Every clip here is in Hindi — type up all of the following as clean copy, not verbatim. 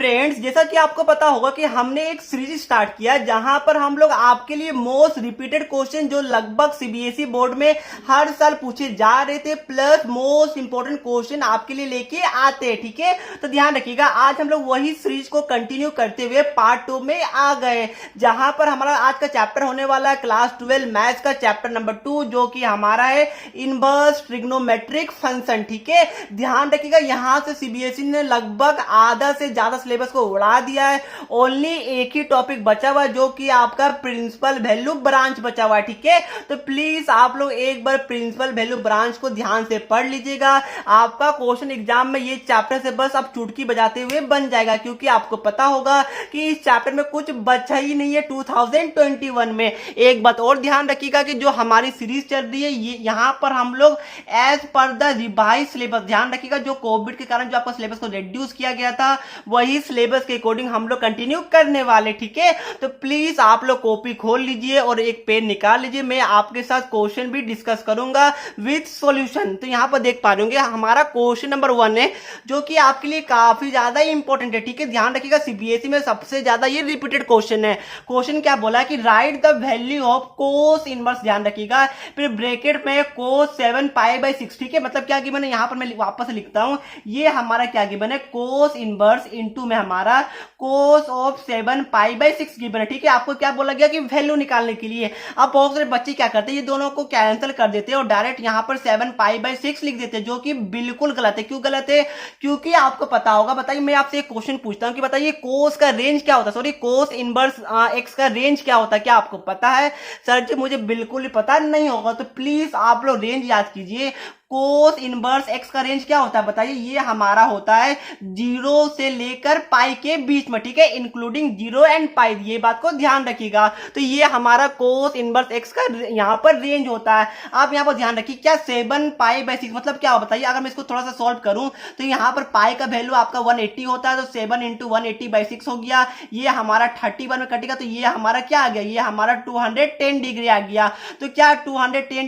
फ्रेंड्स, जैसा कि आपको पता होगा कि हमने एक सीरीज स्टार्ट किया जहां पर हम लोग आपके लिए मोस्ट रिपीटेड क्वेश्चन जो लगभग सीबीएसई बोर्ड में हर साल पूछे जा रहे थे प्लस मोस्ट इंपोर्टेंट क्वेश्चन आपके लिए लेके आते हैं। ठीक है, तो ध्यान रखिएगा, आज हम लोग वही सीरीज को कंटिन्यू करते हुए पार्ट 2 में आ गए, जहां पर हमारा आज का चैप्टर होने वाला है क्लास 12 मैथ्स का चैप्टर नंबर 2, जो कि हमारा है इनवर्स ट्रिग्नोमेट्रिक फंक्शन। ठीक है, ध्यान रखिएगा, यहां से सीबीएसई ने लगभग आधा से ज्यादा सिलेबस को उड़ा दिया है। ओनली एक ही टॉपिक बचा हुआ है जो कि आपका प्रिंसिपल वैल्यू ब्रांच बचा हुआ है। ठीक है, तो प्लीज आप लोग एक बार प्रिंसिपल वैल्यू ब्रांच को ध्यान से पढ़ लीजिएगा। आपका क्वेश्चन एग्जाम में ये चैप्टर से बस आप चुटकी बजाते हुए बन जाएगा, क्योंकि आपको पता होगा कि इस चैप्टर में कुछ बचा ही नहीं है 2021 में। एक बात और ध्यान रखिएगा कि जो हमारी सीरीज चल रही है ये यहां पर हम लोग as per the revise syllabus, ध्यान रखिएगा, जो कोविड के कारण जो आपका सिलेबस को रिड्यूस किया गया था वही सिलेबस के अकॉर्डिंग हम लोग कंटिन्यू करने वाले। ठीक है, तो प्लीज आप लोग कॉपी खोल लीजिए और एक पेन निकाल लीजिए, मैं आपके साथ क्वेश्चन भी डिस्कस करूंगा विद सॉल्यूशन। तो यहां पर देख पा रहे होंगे हमारा क्वेश्चन नंबर 1 है जो कि आपके लिए काफी ज्यादा इंपॉर्टेंट है। ठीक है, ध्यान रखिएगा, सीबीएसई में सबसे ज्यादा ये रिपीटेड क्वेश्चन है। क्वेश्चन क्या बोला कि right the value of cos inverse, ध्यान रखिएगा, फिर ब्रैकेट में कोस 7 π/6। ठीक है, मतलब क्या गिवन है, यहां पर मैं वापस लिखता हूं, ये हमारा क्या गिवन है, कोस इनवर्स इनटू में हमारा कोस ऑफ 7 π/6 गिवन है। ठीक है, आपको क्या बोला गया कि वैल्यू निकालने के लिए। अब बहुत सारे बच्चे क्या करते हैं, ये दोनों को कैंसिल कर देते हैं और डायरेक्ट यहां पर 7 π/6 लिख देते हैं, जो कि बिल्कुल गलत है। क्यों गलत है? क्योंकि आपको पता होगा, बताइए, मैं आपसे एक क्वेश्चन पूछता हूं कि बताइए कोस का रेंज क्या होता है, सॉरी कोस इनवर्स एक्स का रेंज क्या होता है, क्या आपको पता है? सर जी मुझे बिल्कुल ही पता नहीं होगा, तो प्लीज आप लोग रेंज याद कीजिए। कोस इनवर्स एक्स का रेंज क्या होता है बताइए? ये हमारा होता है 0 से लेकर पाई के बीच में। ठीक है, इंक्लूडिंग 0 एंड पाई, ये बात को ध्यान रखिएगा। तो ये हमारा कोस इनवर्स एक्स का यहां पर रेंज होता है। आप यहां पर ध्यान रखिए, क्या 7 π/6 मतलब क्या हो बताइए? अगर मैं इसको थोड़ा सा सॉल्व करूं तो यहां पर पाई का वैल्यू आपका 180 होता है, तो 7 × 180/6 हो गया। ये हमारा 31 में कटेगा, तो ये हमारा क्या आ गया, ये हमारा 210 डिग्री आ गया। तो क्या 210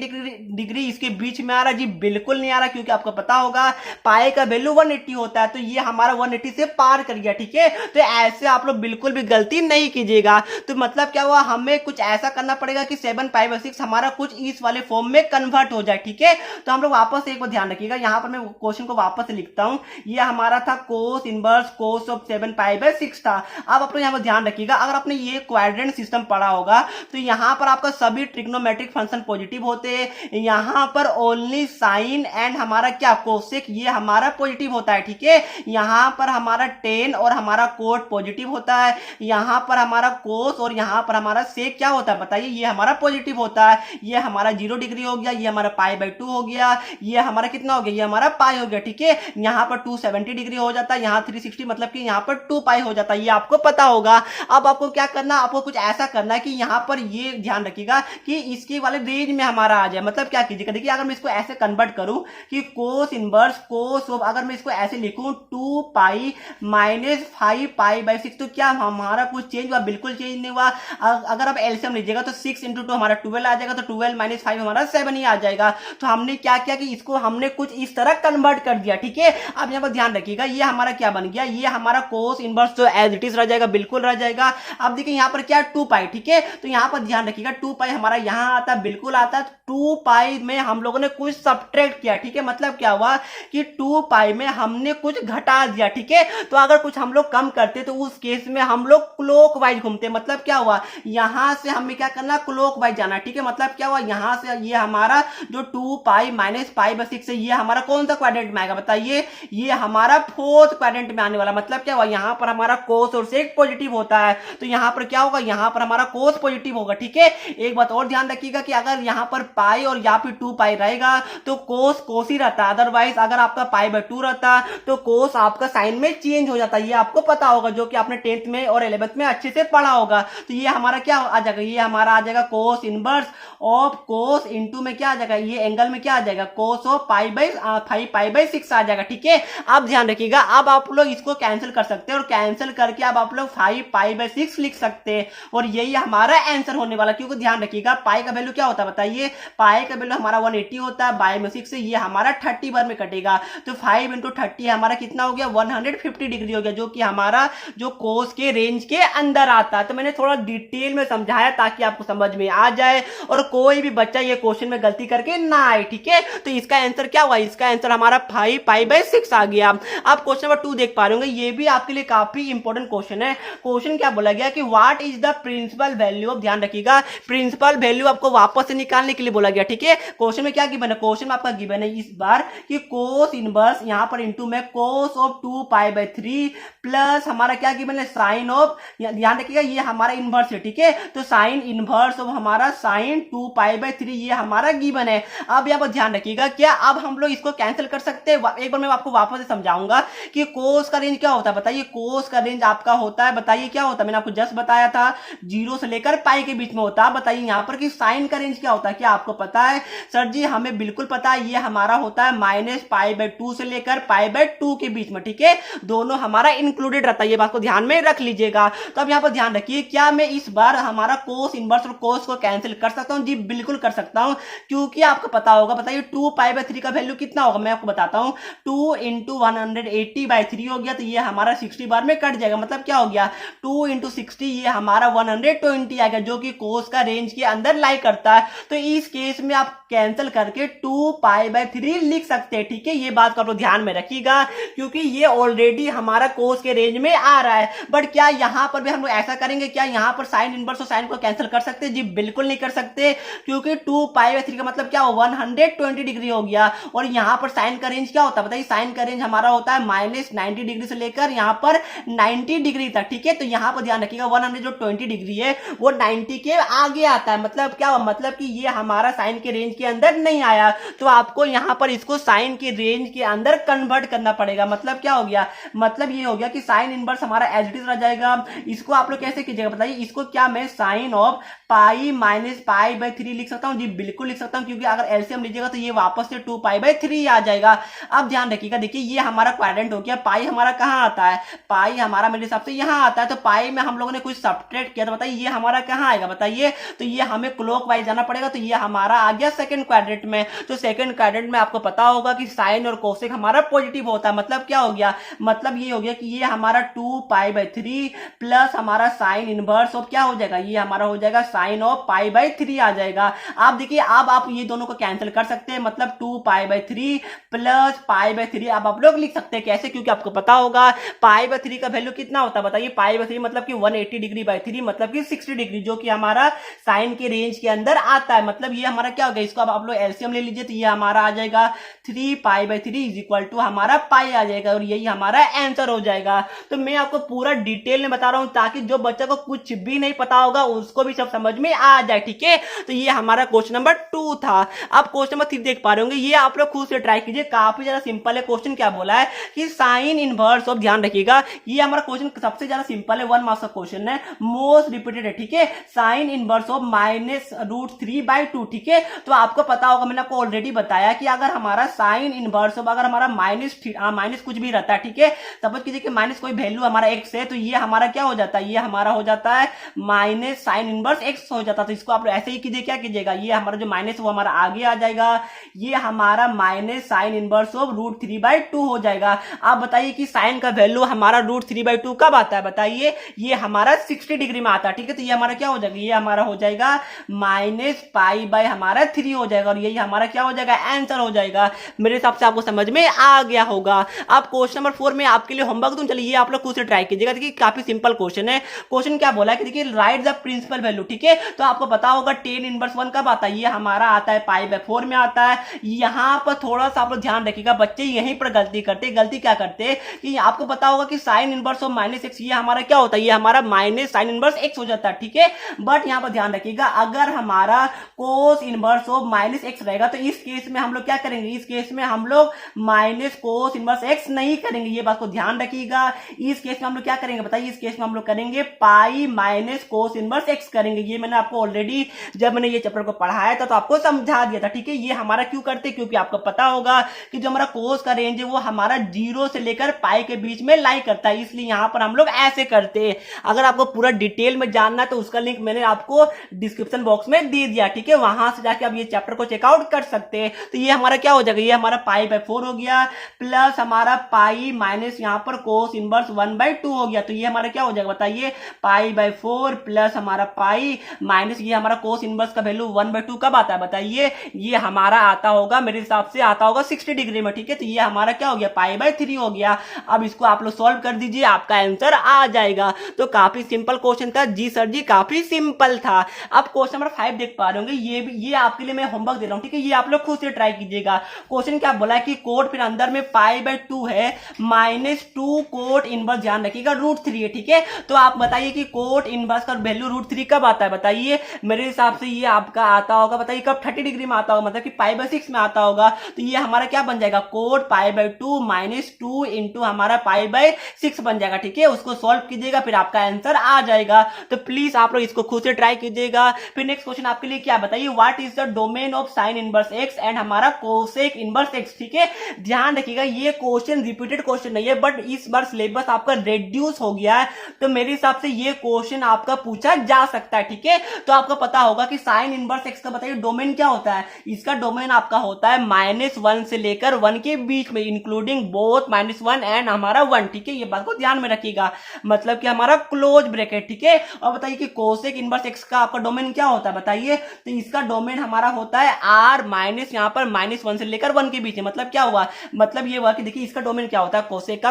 डिग्री इसके बीच में आ रहा है? जी बिल्कुल नहीं आ रहा, क्योंकि आपको पता होगा पाई का वैल्यू 180 होता है, तो ये हमारा 180 से पार कर गया। ठीक है, तो ऐसे आप लोग बिल्कुल भी गलती नहीं कीजिएगा। तो मतलब क्या हुआ, हमें कुछ ऐसा करना पड़ेगा कि 7 π/6 हमारा कुछ इस वाले फॉर्म में कन्वर्ट हो जाए। ठीक है, तो हम लोग वापस एक बार ध्यान रखिएगा, यहां पर मैं क्वेश्चन को वापस से लिखता हूं। ये हमारा था कोस इनवर्स कोस ऑफ 7 π/6 था। अब आप लोग यहां पर ध्यान रखिएगा, अगर आपने ये क्वाड्रेंट सिस्टम पढ़ा होगा तो यहां पर आपका सभी ट्रिग्नोमेट्रिक फंक्शन पॉजिटिव होते हैं। यहां पर ओनली साइन एंड हमारा क्या कोसेक, ये हमारा पॉजिटिव होता है। ठीक है, यहां पर हमारा टेन और हमारा कोट पॉजिटिव होता है। यहां पर हमारा कोस और यहां पर हमारा सेक क्या होता है बताइए? ये हमारा पॉजिटिव होता है। ये हमारा 0 डिग्री हो गया, ये हमारा π/2 हो गया, ये हमारा कितना हो गया, ये हमारा पाई हो गया। ठीक है, यहां पर 270 डिग्री हो जाता है, यहां 360 मतलब कि यहां पर 2 पाई हो जाता है, ये आपको पता होगा। अब आपको क्या करना, आपको कुछ ऐसा करना है कि यहां पर ये ध्यान रखिएगा कि इसके वाले रेंज में हमारा आ जाए। मतलब क्या कीजिएगा, देखिए अगर मैं इसको ऐसे कन्वर्ट करूं कि कोस इनवर्स कोस ऑफ, अगर मैं इसको ऐसे लिखूं 2 पाई - 5 π/6, तो क्या हमारा कुछ चेंज हुआ? बिल्कुल चेंज नहीं हुआ। अगर आप एलसीएम लीजिएगा तो 6 × 2 हमारा 12 आ जाएगा, तो 12 - 5 हमारा 7 ही आ जाएगा। तो हमने क्या किया कि इसको हमने कुछ इस तरह कन्वर्ट कर दिया। ठीक है, अब यहां पर ध्यान रखिएगा, ये हमारा क्या बन गया, ये हमारा कोस इनवर्स जो एज इट इज रह जाएगा, बिल्कुल रह जाएगा। अब देखिए यहां पर क्या 2 पाई। ठीक है, तो यहां पर ध्यान रखिएगा 2 पाई हमारा यहां आता है, बिल्कुल आता है। 2 पाई में हम लोगों ने कुछ सब्ट्रैक्ट किया। ठीक है, मतलब क्या हुआ कि 2 पाई में हमने कुछ घटा दिया। ठीक है, तो अगर कुछ हम लोग कम करते तो उस केस में हम लोग क्लॉकवाइज घूमते। मतलब क्या हुआ, यहां से हमें क्या करना, क्लॉकवाइज जाना। ठीक है, मतलब क्या हुआ, यहां से ये हमारा जो 2 पाई - π/6 है, ये हमारा कौन सा क्वाड्रेंट में आएगा बताइए? ये हमारा 4th क्वाड्रेंट में आने वाला। मतलब क्या हुआ, यहां पर हमारा कोस और सेक पॉजिटिव होता है, तो यहां पर क्या होगा, यहां पर हमारा कोस पॉजिटिव होगा। ठीक है, एक बात और ध्यान रखिएगा कि अगर यहां पर पाई और या फिर 2 पाई रहेगा तो कोस कोस ही रहता है। अदरवाइज अगर आपका π/2 रहता तो कोस आपका साइन में चेंज हो जाता है, ये आपको पता होगा, जो कि आपने 10th में और 11th में अच्छे से पढ़ा होगा। तो ये हमारा क्या आ जाएगा, ये हमारा आ जाएगा cos inverse of cos into में क्या आ जाएगा, ये एंगल में क्या आ जाएगा, कोस ऑफ 5 π/6 आ जाएगा। ठीक है, अब ध्यान रखिएगा, अब आप लोग इसको कैंसिल कर सकते हैं और कैंसिल करके अब आप लोग 5 π/6 लिख सकते हैं और यही हमारा आंसर होने वाला। क्योंकि ध्यान रखिएगा पाई का वैल्यू क्या होता है बताइए? पाई का वैल्यू हमारा 180 होता है, बाय में 6 ये हमारा 30 बार में कटेगा, तो 5 इंटू 30 हमारा कितना हो गया 150 डिग्री हो गया, जो कि हमारा जो कोस के रेंज के अंदर आता है। तो मैंने थोड़ा डिटेल में समझाया ताकि आपको समझ में आ जाए और कोई भी बच्चा ये क्वेश्चन में गलती करके ना आए, ठीक है। तो इसका आंसर क्या हुआ, इसका आंसर हमारा 5 पाई/6 आ गया। आप क्वेश्चन नंबर 2 देख पा रहे होंगे, ये भी आपके लिए काफी इंपॉर्टेंट क्वेश्चन है। क्वेश्चन क्या बोला गया कि what is the principal value of, ध्यान रखिएगा प्रिंसिपल वैल्यू आपको वापस से निकालने के लिए बोला गया, ठीक है। क्वेश्चन में क्या गिवन है, क्वेश्चन में आपका गिवन है इस बार कि कोस इनवर्स, यहां पर इंटू में कोस ऑफ 2 पाई/3 प्लस हमारा क्या गिवन है साइन ऑफ, ध्यान रखिएगा ये हमारा इनवर्स है, ठीक है। तो साइन इनवर्स ऑफ हमारा साइन 2 पाई/3 ये हमारा गिवन है। अब यहाँ पर ध्यान रखिएगा, क्या अब हम लोग इसको कैंसिल कर सकते हैं। एक बार मैं आपको वापस से समझाऊंगा कि कोस का रेंज क्या होता है, बताइए कोस का रेंज आपका होता है, बताइए क्या होता है, मैंने आपको जस्ट बताया था 0 से लेकर पाई के बीच में होता है। बताइए यहाँ पर कि साइन का रेंज क्या होता है, क्या आपको पता है। सर जी हमें बिल्कुल पता है, ये हमारा होता है -π/2 से लेकर π/2 के बीच में, ठीक है। दोनों हमारा इंक्लूडेड रहता है, ये बात को ध्यान में रख लीजिएगा। तो अब यहाँ पर ध्यान रखिए, क्या मैं इस बार हमारा कोस इनवर्स और कोस को कैंसिल कर सकता हूँ, जी बिल्कुल कर सकता हूँ, क्योंकि आपको पता होगा। बताइए 2 पाई/3 का वैल्यू कितना होगा, मैं आपको बताता हूँ। 2 इंटू 180/3 हो गया, तो ये हमारा 60 बार में कट जाएगा। मतलब क्या हो गया 2 इंटू 60 ये हमारा 120 आ गया, जो कि कोस का रेंज के अंदर लाई करता है। तो इस केस में आप कैंसिल करके 2 पाई/3 लिख सकते हैं, ठीक है। ये बात को आप लोग ध्यान में रखिएगा, क्योंकि ये ऑलरेडी हमारा कोस के रेंज में आ रहा है। बट क्या यहां पर भी हम लोग ऐसा करेंगे, क्या यहां पर साइन इनवर्स और साइन को कैंसिल कर सकते हैं, जी बिल्कुल नहीं कर सकते, क्योंकि 2 पाई/3 का मतलब क्या हो 120 डिग्री हो गया। और यहां पर साइन का रेंज क्या होता है, बताइए साइन का रेंज हमारा होता है -90 डिग्री से लेकर यहां पर 90 डिग्री तक, ठीक है। तो यहां पर ध्यान रखिएगा 120 डिग्री है वो 90 के आगे आता है। मतलब क्या हुआ, मतलब कि ये हमारा साइन के रेंज के अंदर नहीं आया, तो आपको यहां पर इसको साइन के रेंज के अंदर कन्वर्ट करना पड़ेगा। मतलब क्या हो गया, मतलब ये हो गया कि साइन इनवर्स हमारा एज इट इज रह जाएगा। इसको आप लोग कैसे कीजिएगा, बताइए इसको क्या मैं साइन ऑफ पाई -π/3 लिख सकता हूं, जी बिल्कुल लिख सकता हूं, क्योंकि अगर एलसीएम लीजिएगा तो ये वापस से 2 पाई/3 आ जाएगा। अब ध्यान रखिएगा, देखिए ये हमारा क्वाड्रेंट हो गया, पाई हमारा कहां आता है, पाई हमारा मेरे हिसाब से यहां आता है। तो पाई में हम लोगों ने कुछ सब्ट्रैक्ट किया, तो बताइए ये हमारा कहां आएगा, बताइए। तो ये हमें क्लॉकवाइज जाना पड़ेगा, तो ये हमारा आ गया सेकंड क्वाड्रेंट में। तो सेकंड क्वाड्रेंट में आपको पता होगा कि साइन और कोसेक हमारा पॉजिटिव होता है। मतलब क्या हो गया, मतलब ये हो गया कि ये हमारा 2 पाई/3 प्लस हमारा साइन इनवर्स ऑफ क्या हो जाएगा, ये हमारा हो जाएगा साइन ऑफ π/3 आ जाएगा। आप देखिए अब आप ये दोनों को कैंसिल कर सकते हैं, मतलब 2 पाई/3 प्लस π/3 अब आप लोग लिख सकते हैं। कैसे, क्योंकि आपको पता होगा π/3 का वैल्यू कितना होता है, बताइए π/3 मतलब कि 180 डिग्री बाई 3 मतलब कि 60 डिग्री, जो कि हमारा साइन के रेंज के अंदर आता है। मतलब ये हमारा क्या होगा, इसको अब आप लोग एलसीएम ले लीजिए, तो ये हमारा आ जाएगा 3 पाई/3 इज इक्वल टू हमारा पाई आ जाएगा, और यही हमारा आंसर हो जाएगा। तो मैं आपको पूरा डिटेल में बता रहा हूं, ताकि जो बच्चा को कुछ भी नहीं पता होगा उसको भी सब समझ में आ जाए, ठीक है। तो ये हमारा क्वेश्चन नंबर 2 था। अब क्वेश्चन नंबर 3 देख पा रहे होंगे, ये आप लोग खुद से ट्राई कीजिए, काफी ज्यादा सिंपल है। क्वेश्चन क्या बोला है कि साइन इनवर्स ऑफ, ध्यान रखिएगा ये हमारा क्वेश्चन सबसे ज्यादा सिंपल है, 1 मार्क्स का क्वेश्चन है, मोस्ट रिपीटेड है, ठीक है। साइन इनवर्स ऑफ -√3/2, ठीक है। तो आपको पता होगा, मैंने आपको ऑलरेडी बताया कि अगर हमारा साइन इनवर्स ऑफ अगर हमारा माइनस कुछ भी रहता है, ठीक है, सपोज कीजिए कि माइनस कोई वैल्यू हमारा x है, तो ये हमारा क्या हो जाता है, ये हमारा हो जाता है माइनस साइन इनवर्स x हो जाता है। तो इसको आप ऐसे ही कीजिए, क्या कीजिएगा, ये हमारा जो माइनस वो हमारा आगे आ जाएगा, ये हमारा माइनस साइन इनवर्स ऑफ √3/2 हो जाएगा। आप बताइए कि साइन का वैल्यू हमारा √3/2 कब आता है, बताइए ये हमारा 60 डिग्री में आता है, ठीक है। तो ये हमारा क्या हो जाएगा, ये हमारा हो जाएगा -π/3 हो जाएगा, और यही हमारा क्या हो जाएगा, आंसर हो जाएगा। मेरे हिसाब से आपको समझ में आ गया होगा। अब क्वेश्चन नंबर 4 में आपके लिए होमवर्क दूं, चलिए ये आप लोग खुद से ट्राई कीजिएगा। देखिए काफी सिंपल क्वेश्चन है। क्वेश्चन क्या बोला है कि देखिए राइट द प्रिंसिपल वैल्यू, ठीक है। तो आपको पता होगा टेन इनवर्स 1 कब आता है, ये हमारा आता है π/4 में आता है। यहां पर थोड़ा सा आप लोग ध्यान रखिएगा, बच्चे यहीं पर गलती करते, गलती क्या करते कि आपको पता होगा कि साइन इनवर्स ऑफ -x ये हमारा क्या होता है, ये हमारा माइनस साइन इनवर्स x हो जाता है, ठीक है। बट यहां पर ध्यान रखिएगा, अगर हमारा कोस इनवर्स ऑफ -x रहेगा, तो इस केस में हम लोग क्या करेंगे, इस केस में हम लोग माइनस कोस इनवर्स x नहीं करेंगे, ये बात को ध्यान रखिएगा। इस केस में हम लोग क्या करेंगे, बताइए इस केस में हम लोग करेंगे pi minus cos inverse x करेंगे, ये मैंने आपको ऑलरेडी जब मैंने ये चैप्टर को पढ़ाया था तो आपको समझा दिया था, ठीक है। ये हमारा क्यों करते हैं, क्योंकि आपको पता होगा कि जो हमारा कोस का रेंज है वो हमारा 0 से लेकर पाई के बीच में लाई करता है, इसलिए यहां पर हम लोग ऐसे करते हैं। अगर आपको पूरा डिटेल में जानना है तो उसका लिंक मैंने आपको डिस्क्रिप्शन बॉक्स में दे दिया, ठीक है। वहां से जाके आप ये चैप्टर को चेकआउट कर सकते हैं। तो ये हमारा क्या हो जाएगा, ये हमारा पाई बाय 4 हो गया प्लस हमारा पाई माइनस यहां पर कोस इनवर्स 1/2 हो गया। तो ये हमारा क्या हो जाएगा बताइए, पाई बाय 4 प्लस हमारा पाई माइनस ये हमारा कोस इनवर्स का वैल्यू 1/2 कब आता है बताइए, ये हमारा आता होगा मेरे हिसाब से आता होगा 60 डिग्री में, ठीक है। तो ये हमारा क्या हो गया, पाई बाय 3 हो गया। अब इसको आप लोग सॉल्व कर दीजिए, आपका आंसर आ जाएगा। तो काफी सिंपल क्वेश्चन था जी सर जी, काफी सिंपल था। अब क्वेश्चन नंबर 5 देख पा रहे होंगे, ये आपके लिए मैं होमवर्क दे रहा हूं, ठीक है। ये आप लोग खुद से ट्राई कीजिएगा। क्वेश्चन क्या बोला है कि कोट फिर अंदर में पाई बाय 2 है -2 कोट इनवर्स, ध्यान रखिएगा √3 है, ठीक है। तो आप बताइए कि कोट इनवर्स का वैल्यू √3 कब आता है बताइए। मेरे हिसाब से ये आपका आता होगा बताइए कब, 30 डिग्री में आता होगा, मतलब कि पाई बाय 6 में आता होगा। तो ये हमारा क्या बन जाएगा, कोट पाई बाय 2 -2 इंटू हमारा पाई बाय 6 बन जाएगा, ठीक है। उसको सॉल्व कीजिएगा फिर आपका आंसर आ जाएगा। तो प्लीज आप लोग इसको खुद से ट्राई कीजिएगा। फिर नेक्स्ट क्वेश्चन आपके लिए क्या बताइए, what is the domain of sine inverse x and हमारा कोसेक इनवर्स एक्स, ठीक है। ध्यान रखिएगा ये क्वेश्चन रिपीटेड क्वेश्चन नहीं है, बट इस बार सिलेबस आपका रिड्यूस हो गया है, तो मेरे हिसाब से ये क्वेश्चन आपका पूछा जा सकता है, ठीक है। तो आपको पता होगा कि साइन इनवर्स एक्स का बताइए डोमेन क्या होता है। इसका डोमेन आपका होता है -1 से लेकर 1 के बीच में, इंक्लूडिंग बोथ -1 एंड हमारा 1, ठीक है। ये बात को ध्यान में रखिएगा, मतलब कि हमारा क्लोज ब्रैकेट, ठीक है। और बताइए कि कोसेक इनवर्स एक्स का आपका डोमेन क्या होता है बताइए। तो इसका डोमेन हमारा होता है r माइनस यहाँ पर -1 से लेकर 1 के बीच में। मतलब क्या हुआ, मतलब ये हुआ कि देखिए इसका डोमेन क्या होता है,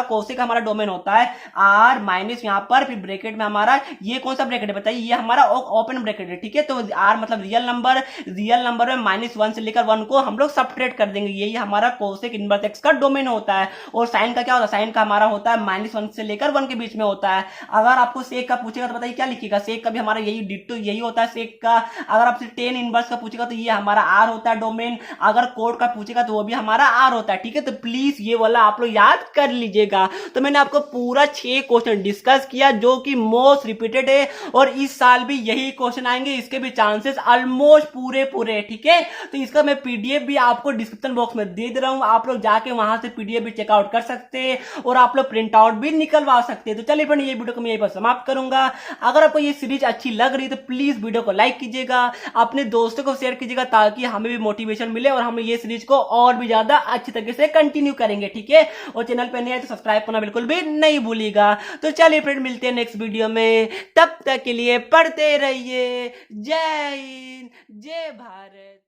कोसेक हमारा डोमेन होता है r माइनस यहाँ पर फिर ब्रैकेट में हमारा ये कौन सा ब्रैकेट है बताइए, ये हमारा ओपन ब्रैकेट है, ठीक है। तो r मतलब रियल नंबर में -1 से लेकर 1 को हम लोग सब्ट्रैक्ट कर देंगे, यही हमारा कोसेक इनवर्स एक्स का डोमेन होता है। और साइन का क्या होता है, साइन का हमारा होता है -1 से लेकर 1 के बीच में होता है। अगर आपको सेक का पूछेगा तो बताइए क्या लिखिएगा, सेक का भी हमारा यही डिट्टो यही होता है सेक का। अगर आपसे टेन इनवर्स का पूछेगा तो ये हमारा आर होता है डोमेन। अगर कोड का पूछेगा तो वो भी हमारा आर होता है, ठीक है। तो प्लीज ये वाला आप लोग याद कर लीजिएगा। तो मैंने आपको पूरा 6 क्वेश्चन डिस्कस किया जो कि मोस्ट रिपीटेड है, और इस साल भी यही क्वेश्चन आएंगे, इसके भी चांसेस ऑलमोस्ट पूरे, ठीक है। तो इसका मैं पीडीएफ भी आपको डिस्क्रिप्शन बॉक्स में दे रहा हूं, आप लोग जाके वहां से पीडीएफ भी चेकआउट कर सकते हैं और आप लोग प्रिंट आउट भी निकलवा सकते हैं। तो चलिए फ्रेंड ये वीडियो को मैं यहीं पर समाप्त करूंगा। अगर आपको ये सीरीज अच्छी लग रही है तो प्लीज वीडियो को लाइक कीजिएगा, अपने दोस्तों को शेयर कीजिएगा, ताकि हमें भी मोटिवेशन मिले और हम ये सीरीज को और भी ज्यादा अच्छी तरीके से कंटिन्यू करेंगे, ठीक है। और चैनल पे नए हैं तो सब्सक्राइब करना बिल्कुल भी नहीं भूलिएगा। तो चलिए फ्रेंड मिलते हैं नेक्स्ट वीडियो में, तब तक के लिए पढ़ते रहिए। जय हिंद, जय भारत।